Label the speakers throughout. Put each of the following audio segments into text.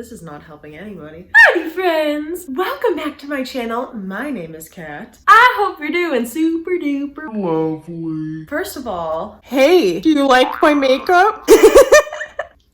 Speaker 1: This is not helping anybody. Howdy friends! Welcome back to my channel. My name is Kat. I hope you're doing super duper lovely. First of all, hey, do you like my makeup?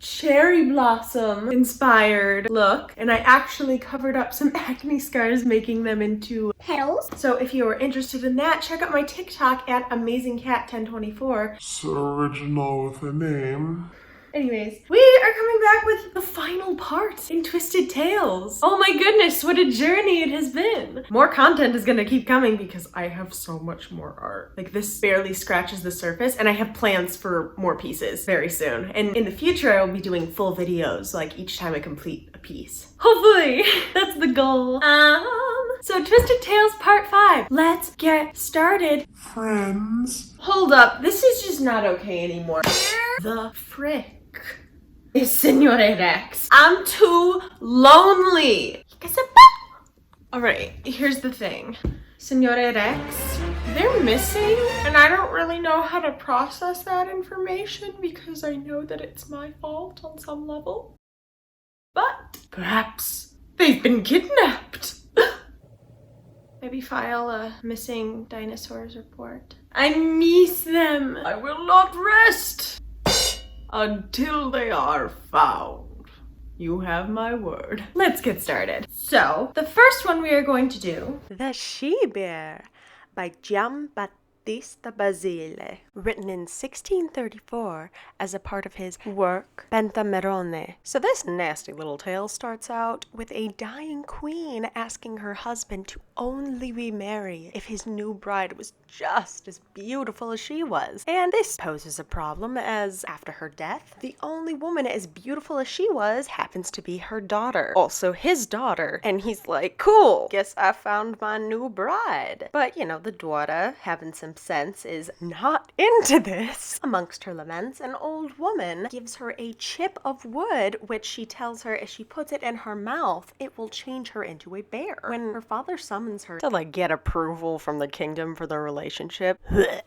Speaker 1: Cherry blossom inspired look, and I actually covered up some acne scars, making them into petals. So if you are interested in that, check out my TikTok at amazingcat1024.
Speaker 2: So original with a name.
Speaker 1: Anyways, we are coming back with the final part in Twisted Tales. Oh my goodness, what a journey it has been. More content is gonna keep coming because I have so much more art. Like, this barely scratches the surface, and I have plans for more pieces very soon. And in the future, I will be doing full videos, like each time I complete a piece. Hopefully, that's the goal. So Twisted Tales Part 5. Let's get started.
Speaker 2: Friends.
Speaker 1: Hold up, this is just not okay anymore. The frick is Signore Rex. I'm too lonely. Alright, here's the thing. Signore Rex, they're missing, and I don't really know how to process that information because I know that it's my fault on some level. But perhaps they've been kidnapped. Maybe file a missing dinosaurs report. I miss them. I will not rest until they are found. You have my word. Let's get started. So, the first one we are going to do,
Speaker 3: The She-Bear by Giambattista Basile, written in 1634 as a part of his work Pentamerone. So this nasty little tale starts out with a dying queen asking her husband to only remarry if his new bride was just as beautiful as she was. And this poses a problem as, after her death, the only woman as beautiful as she was happens to be her daughter. Also his daughter. And he's like, cool, guess I found my new bride. But, you know, the daughter, having some sense, is not into this. Amongst her laments, an old woman gives her a chip of wood, which she tells her if she puts it in her mouth, it will change her into a bear. When her father summons her to, like, get approval from the kingdom for their relationship,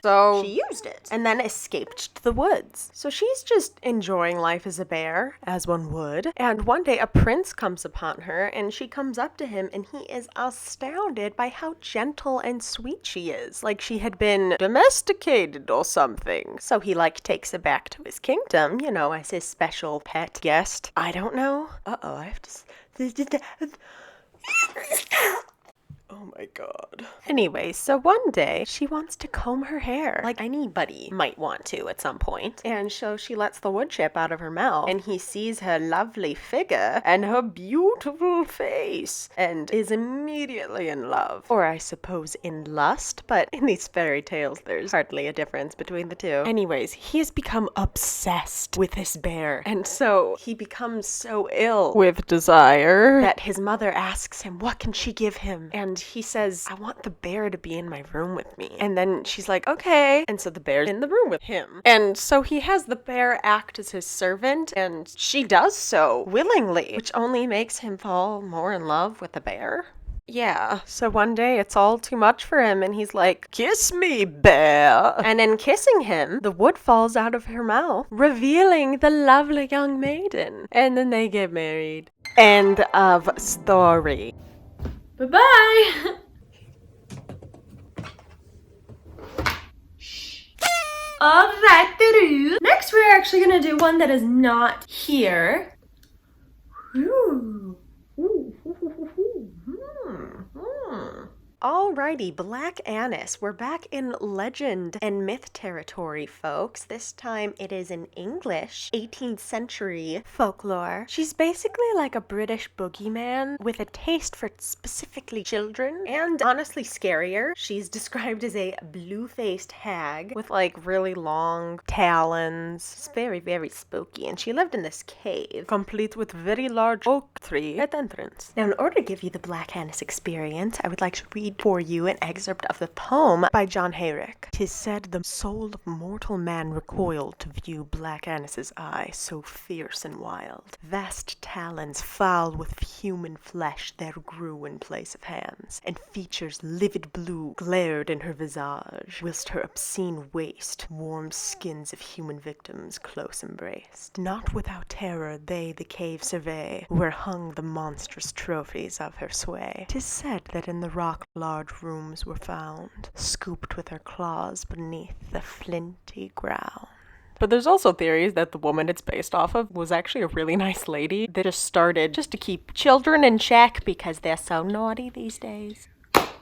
Speaker 3: so she used it and then escaped to the woods. So she's just enjoying life as a bear, as one would. And one day a prince comes upon her, and she comes up to him, and he is astounded by how gentle and sweet she is. Like she had been domesticated or something. So he, like, takes her back to his kingdom, you know, as his special pet guest. I don't know. Uh-oh, I have to... Oh my god. Anyway, so one day she wants to comb her hair, like anybody might want to at some point. And so she lets the wood chip out of her mouth, and he sees her lovely figure and her beautiful face and is immediately in love. Or I suppose in lust, but in these fairy tales there's hardly a difference between the two. Anyways, he has become obsessed with this bear, and so he becomes so ill with desire that his mother asks him what can she give him, and he says, I want the bear to be in my room with me. And then she's like, okay. And so the bear's in the room with him. And so he has the bear act as his servant, and she does so willingly, which only makes him fall more in love with the bear. Yeah, so one day it's all too much for him, and he's like, kiss me, bear. And in kissing him, the wood falls out of her mouth, revealing the lovely young maiden. And then they get married. End of story.
Speaker 1: bye-bye. Alright, next we're actually gonna do one that is not here. Ooh.
Speaker 3: Alrighty, Black Annis. We're back in legend and myth territory, folks. This time it is in English, 18th century folklore. She's basically like a British boogeyman with a taste for specifically children, and honestly scarier. She's described as a blue-faced hag with like really long talons. It's very, very spooky, and she lived in this cave, complete with very large oak tree at entrance. Now, in order to give you the Black Annis experience, I would like to read read for you an excerpt of the poem by John Hayrick. "'Tis said the soul of mortal man recoiled to view Black Annis's eye, so fierce and wild. Vast talons foul with human flesh there grew in place of hands, and features livid blue glared in her visage, whilst her obscene waist warm skins of human victims close embraced. Not without terror they the cave survey, where hung the monstrous trophies of her sway. 'Tis said that in the rock large rooms were found, scooped with her claws beneath the flinty ground." But there's also theories that the woman it's based off of was actually a really nice lady that just started just to keep children in check because they're so naughty these days.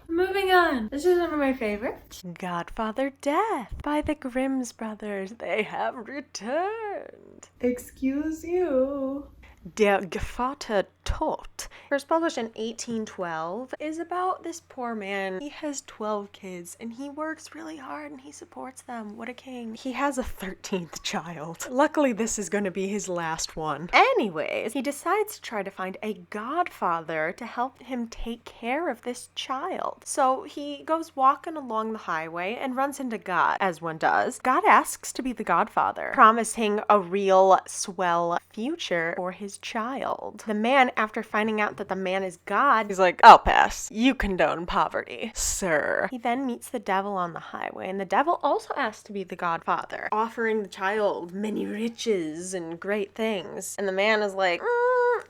Speaker 1: Moving on. This is one of my favorites.
Speaker 3: Godfather Death by the Grimm's Brothers. They have returned.
Speaker 1: Excuse you.
Speaker 3: Der Gevatter Tod, first published in 1812, is about this poor man. He has 12 kids and he works really hard and he supports them. What a king. He has a 13th child. Luckily, this is going to be his last one. Anyways, he decides to try to find a godfather to help him take care of this child. So he goes walking along the highway and runs into God, as one does. God asks to be the godfather, promising a real swell future for his child. The man, after finding out that the man is God, he's like, "I'll pass. You condone poverty, sir." He then meets the devil on the highway, and the devil also asks to be the godfather, offering the child many riches and great things. And the man is like,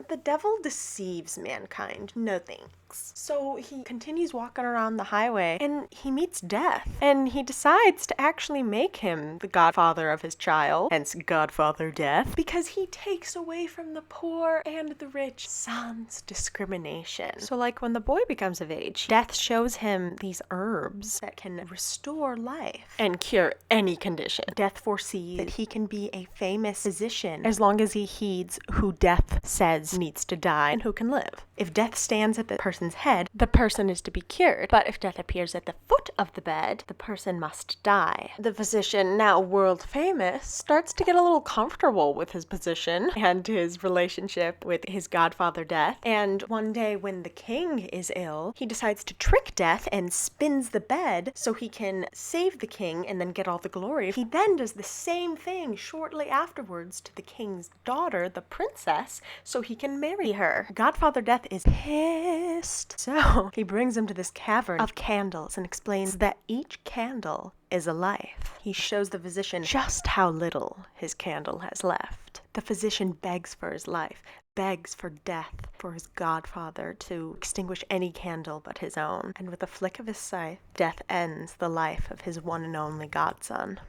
Speaker 3: the devil deceives mankind. No thanks. So he continues walking around the highway and he meets death, and he decides to actually make him the godfather of his child, hence Godfather Death, because he takes away from the poor and the rich sans discrimination. So like when the boy becomes of age, Death shows him these herbs that can restore life and cure any condition. Death foresees that he can be a famous physician as long as he heeds who Death says needs to die and who can live. If Death stands at the person's head, the person is to be cured. But if Death appears at the foot of the bed, the person must die. The physician, now world famous, starts to get a little comfortable with his position and his relationship with his godfather Death. And one day when the king is ill, he decides to trick Death and spins the bed so he can save the king and then get all the glory. He then does the same thing shortly afterwards to the king's daughter, the princess, so he can marry her. Godfather Death is pissed. So he brings him to this cavern of candles and explains that each candle is a life. He shows the physician just how little his candle has left. The physician begs for his life, begs for death, for his godfather to extinguish any candle but his own. And with a flick of his scythe, Death ends the life of his one and only godson.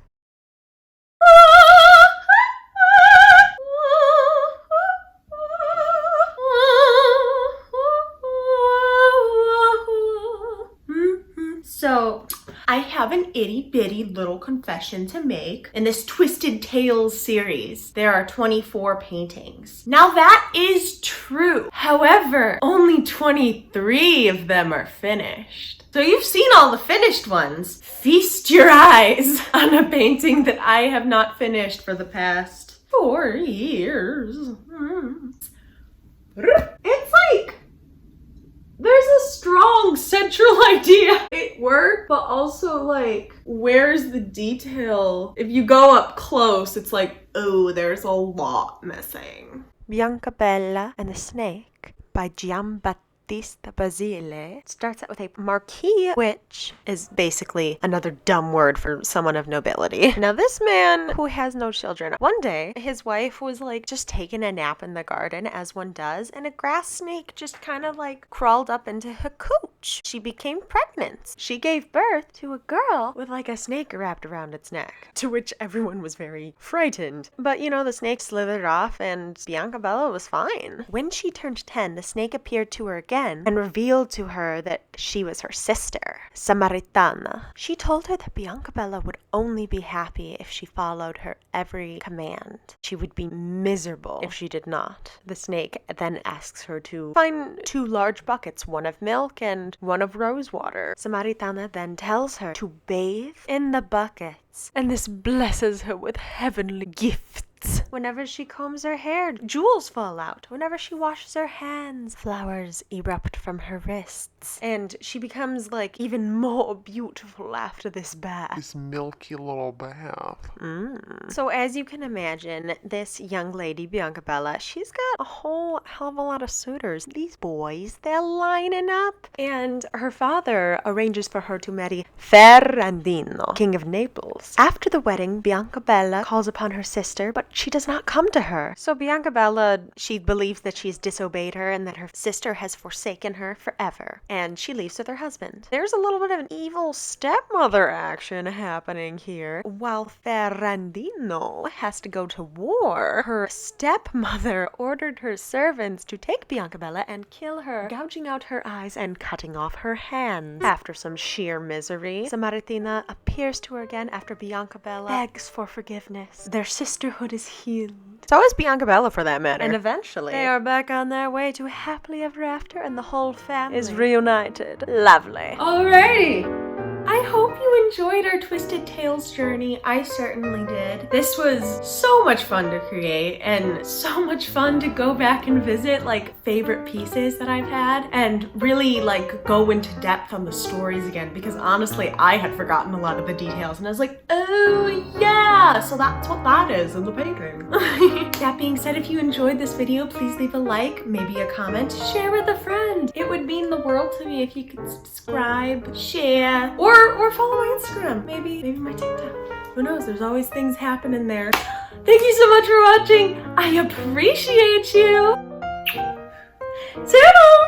Speaker 1: So, I have an itty bitty little confession to make. In this Twisted Tales series, there are 24 paintings. Now that is true. However, only 23 of them are finished. So you've seen all the finished ones. Feast your eyes on a painting that I have not finished for the past 4 years. It's like, there's a strong central idea. It worked, but also like, where's the detail? If you go up close, it's like, oh, there's a lot missing.
Speaker 3: Biancabella and the Snake by Giambattista Basile starts out with a marquis, which is basically another dumb word for someone of nobility. Now this man who has no children, one day his wife was like just taking a nap in the garden as one does, and a grass snake just kind of like crawled up into her cooch. She became pregnant. She gave birth to a girl with like a snake wrapped around its neck, to which everyone was very frightened. But you know, the snake slithered off and Biancabella was fine. When she turned 10, the snake appeared to her again and revealed to her that she was her sister, Samaritana. She told her that Biancabella would only be happy if she followed her every command. She would be miserable if she did not. The snake then asks her to find 2 large buckets, one of milk and one of rose water. Samaritana then tells her to bathe in the buckets, and this blesses her with heavenly gifts. Whenever she combs her hair, jewels fall out. Whenever she washes her hands, flowers erupt from her wrists. And she becomes like even more beautiful after this bath.
Speaker 2: This milky little bath.
Speaker 3: So as you can imagine, this young lady, Biancabella, she's got a whole hell of a lot of suitors. These boys, they're lining up. And her father arranges for her to marry Ferrandino, King of Naples. After the wedding, Biancabella calls upon her sister, but she does not come to her. So Biancabella, she believes that she's disobeyed her and that her sister has forsaken her forever. And she leaves with her husband. There's a little bit of an evil stepmother action happening here. While Ferrandino has to go to war, her stepmother ordered her servants to take Biancabella and kill her, gouging out her eyes and cutting off her hands. After some sheer misery, Samaritina appears to her again after Biancabella begs for forgiveness. Their sisterhood is healed. So is Biancabella, for that matter. And eventually, they are back on their way to happily ever after, and the whole family is reunited. Lovely.
Speaker 1: Alrighty! I hope you enjoyed our Twisted Tales journey. I certainly did. This was so much fun to create and so much fun to go back and visit like favorite pieces that I've had and really like go into depth on the stories again, because honestly I had forgotten a lot of the details and I was like, oh yeah, so that's what that is in the painting. That being said, if you enjoyed this video, please leave a like, maybe a comment, share with a friend. It would mean the world to me if you could subscribe, share, or follow my Instagram, maybe my TikTok. Who knows? There's always things happening there. Thank you so much for watching. I appreciate you. Toodles!